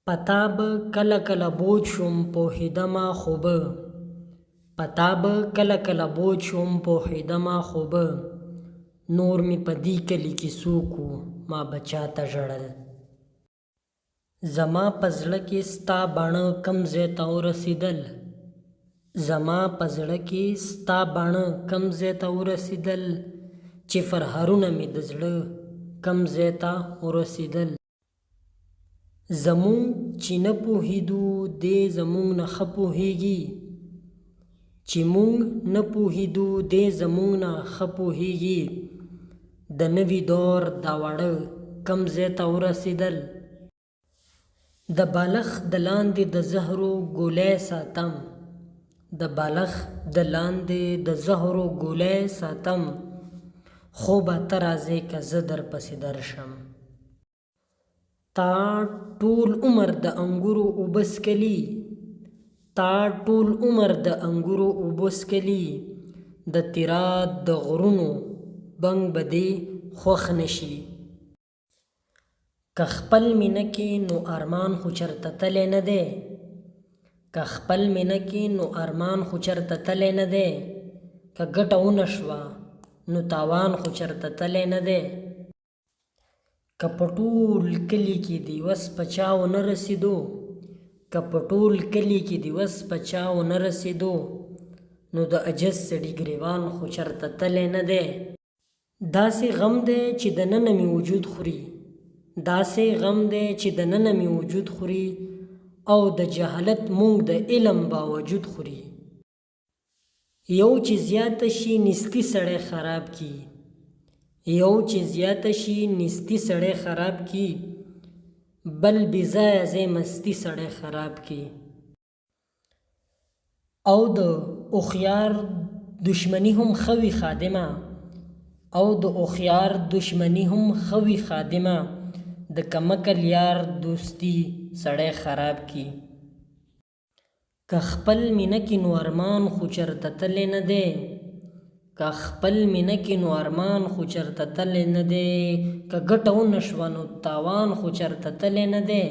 پتا به کله کله بوج شم پوهېدمه خو به پتا به کله کله بوج شم پوهېدمه خو به نور مې په دې کلي کې څوک وو ما به چاته ژړل. زما په زړه کې ستا بڼه کم ځای ته ورسېدل زما په زړه کې ستا بڼه کم ځای ته ورسېدل چې فرهارونه مې د زړه کم ځای ته ورسېدل. زمونږ چې نه پوهېدو دی زمونږ نه ښه پوهېږي چې مونږ نه پوهېدو دی زمونږ نه ښه پوهېږي د نوي دور دا واړه کم ځای ته ورسېدل. د بالښت د لاندې د زهرو ګولۍ ساتم د بالښت د لاندې د زهرو ګولۍ ساتم خوبه ته راځې که زه درپسې درشم. تا ټول عمر د انګورو اوبه څښلي تا ټول عمر د انګورو اوبه څښلي د تیرات د غرونو بنګ به دې خوښ نه شي. که خپل مینه کې نو ارمان خو چرته تلی نه دی که خپل مینه کې نو ارمان خو چرته تلی نه دی که ګټه ونه شوه نو تاوان خو چرته تلی نه دی. که په ټول کلي کې د وس په چا ونه رسېدو که په ټول کلي کې د وس په چا ونه رسېدو نو د عجز سړي ګریوان خو چرته تلی نه دی. داسې غم دی چې دننه مې وجود خوري داسې غم دی چې دننه مې وجود خوري او د جهالت مونږ د علم باوجود خوري. یو چې زیاته شي نستی سړی خراب کی یو چې زیاته شي نستی سړی خراب کی بل بې ځایه ځای مستی سړی خراب کی. او د هوښیار دشمني هم ښه وي خادمه او د هوښیار دشمني هم ښه وي خادمه د کمکل یار دوستی سړی خراب کی. که خپل مینه کې نو ارمان خو چرته تلی نه دی که خپل مینه کې نو ارمان خو چرته تلی نه دی که ګټه ونه شوه نو تاوان خو چرته تلی نه دی.